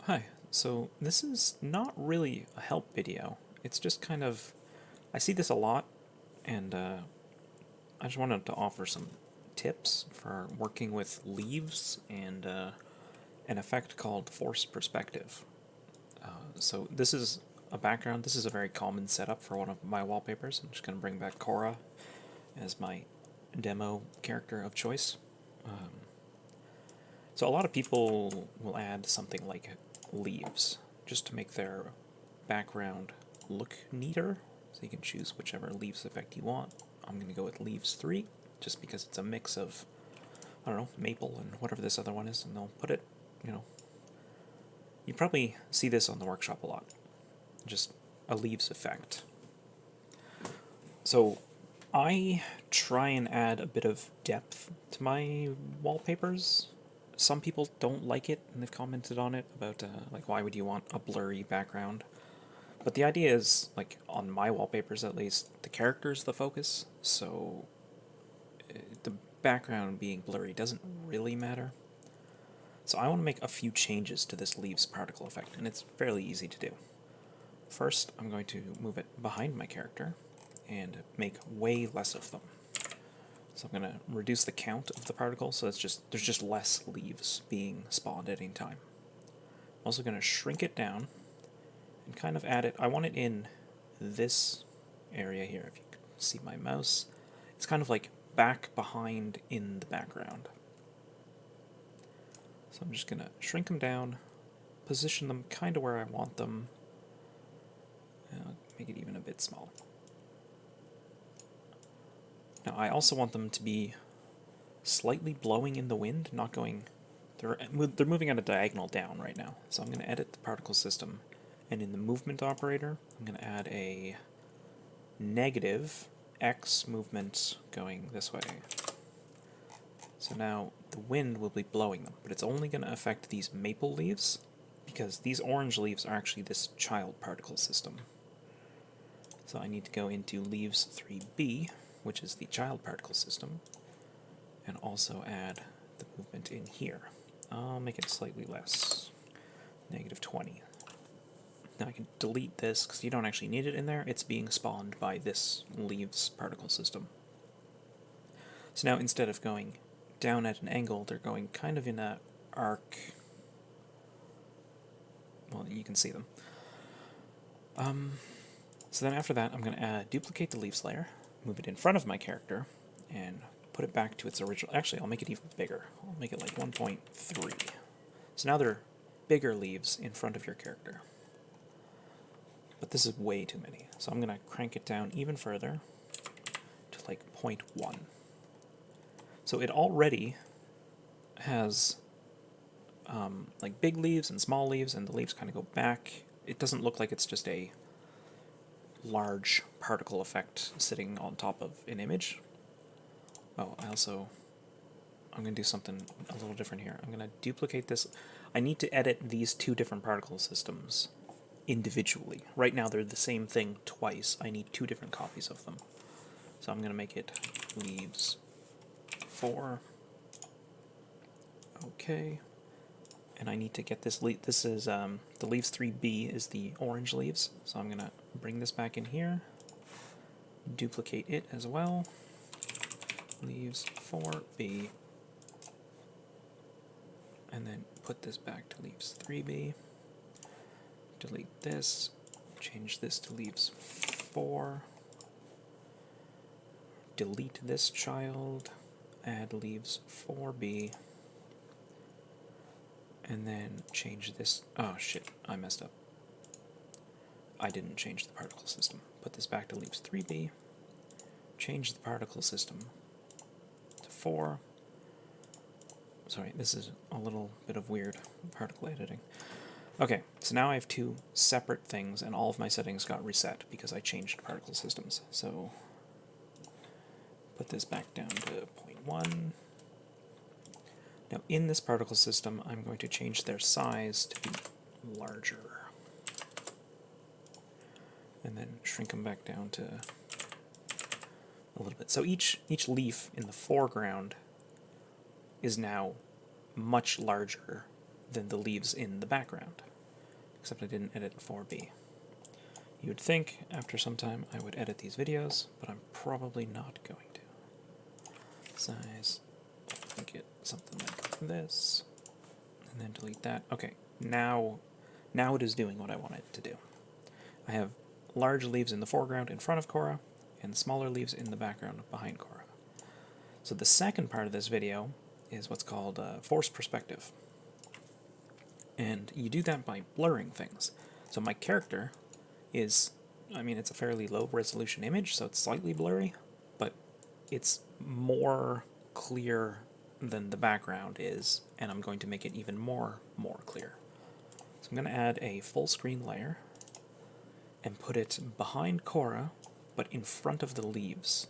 Hi, so this is not really a help video. It's just kind of, I see this a lot, and I just wanted to offer some tips for working with leaves and an effect called forced perspective. So this is a background, this is a very common setup for one of my wallpapers. I'm just going to bring back Cora as my demo character of choice. So a lot of people will add something like leaves just to make their background look neater. So you can choose whichever leaves effect you want. I'm going to go with leaves 3 just because it's a mix of, I don't know, maple and whatever this other one is, and they'll put it, you know, you probably see this on the workshop a lot. Just a leaves effect. So I try and add a bit of depth to my wallpapers. Some people don't like it, and they've commented on it about, like, why would you want a blurry background? But the idea is, like, on my wallpapers at least, the character's the focus, so the background being blurry doesn't really matter. So I want to make a few changes to this leaves particle effect, and it's fairly easy to do. First, I'm going to move it behind my character and make way less of them. So I'm going to reduce the count of the particles, so there's just less leaves being spawned at any time. I'm also going to shrink it down and kind of add it. I want it in this area here. If you can see my mouse, it's kind of like back behind in the background. So I'm just going to shrink them down, position them kind of where I want them, make it even a bit small. Now I also want them to be slightly blowing in the wind, not going... They're moving at a diagonal down right now. So I'm going to edit the particle system, and in the movement operator, I'm going to add a negative X movement going this way. So now the wind will be blowing them, but it's only going to affect these maple leaves, because these orange leaves are actually this child particle system. So I need to go into leaves 3B, which is the child particle system, and also add the movement in here. I'll make it slightly less, negative 20. Now I can delete this because you don't actually need it in there. It's being spawned by this leaves particle system. So now instead of going down at an angle, they're going kind of in a arc. Well, you can see them. So then after that, I'm going to duplicate the leaves layer, move it in front of my character, and put it back to its original... Actually, I'll make it even bigger. I'll make it like 1.3. So now they're bigger leaves in front of your character. But this is way too many. So I'm going to crank it down even further to like 0.1. So it already has like big leaves and small leaves, and the leaves kind of go back. It doesn't look like it's just a large particle effect sitting on top of an image. Oh, I'm going to do something a little different here. I'm going to duplicate this. I need to edit these two different particle systems individually. Right now they're the same thing twice. I need two different copies of them. So I'm going to make it leaves 4. Okay. And I need to get this this is the leaves 3B is the orange leaves. So I'm going to bring this back in here, duplicate it as well, leaves 4B, and then put this back to leaves 3B, delete this, change this to leaves 4, delete this child, add leaves 4B, and then change this... Oh shit, I messed up. I didn't change the particle system. Put this back to leaves 3B, change the particle system to 4. Sorry, this is a little bit of weird particle editing. Okay, so now I have two separate things, and all of my settings got reset because I changed particle systems. So put this back down to 0.1. Now in this particle system, I'm going to change their size to be larger. And then shrink them back down to a little bit. So each leaf in the foreground is now much larger than the leaves in the background. except I didn't edit 4B. You would think after some time I would edit these videos, but I'm probably not going to. Size, make it something like this, and then delete that. Okay, now it is doing what I want it to do. I have large leaves in the foreground in front of Cora, and smaller leaves in the background behind Cora. So the second part of this video is what's called forced perspective. And you do that by blurring things. So my character is, I mean, it's a fairly low resolution image, so it's slightly blurry, but it's more clear than the background is, and I'm going to make it even more clear. So I'm going to add a full screen layer and put it behind Cora, but in front of the leaves.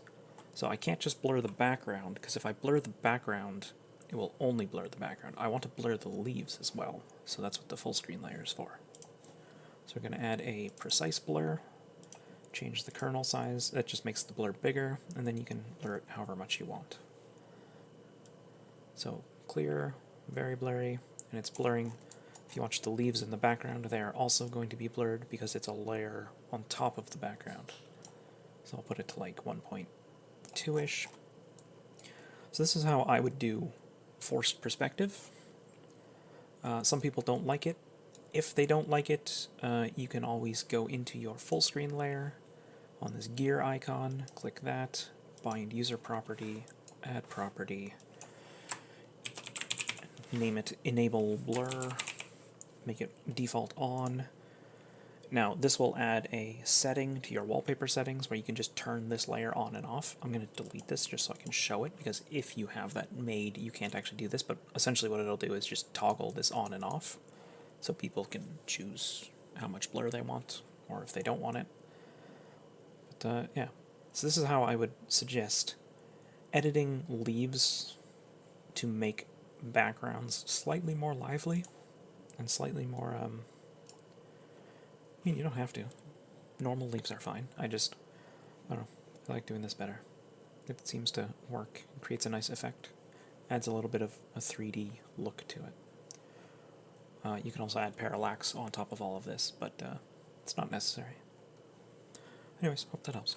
So I can't just blur the background, because if I blur the background, it will only blur the background. I want to blur the leaves as well, so that's what the full screen layer is for. So we're going to add a precise blur, change the kernel size, that just makes the blur bigger, and then you can blur it however much you want. So clear, very blurry, and it's blurring. If you watch the leaves in the background, they are also going to be blurred because it's a layer on top of the background. So I'll put it to like 1.2-ish. So this is how I would do forced perspective. Some people don't like it. If they don't like it, you can always go into your full screen layer on this gear icon, click that, bind user property, add property, name it enable blur, make it default on. Now this will add a setting to your wallpaper settings where you can just turn this layer on and off. I'm going to delete this just so I can show it, because if you have that made, you can't actually do this, but essentially what it'll do is just toggle this on and off so people can choose how much blur they want, or if they don't want it. But yeah, so this is how I would suggest editing leaves to make backgrounds slightly more lively and slightly more, I mean, you don't have to. Normal leaves are fine. I don't know, I like doing this better. It seems to work. It creates a nice effect. Adds a little bit of a 3D look to it. You can also add parallax on top of all of this, but it's not necessary. Anyways, hope that helps.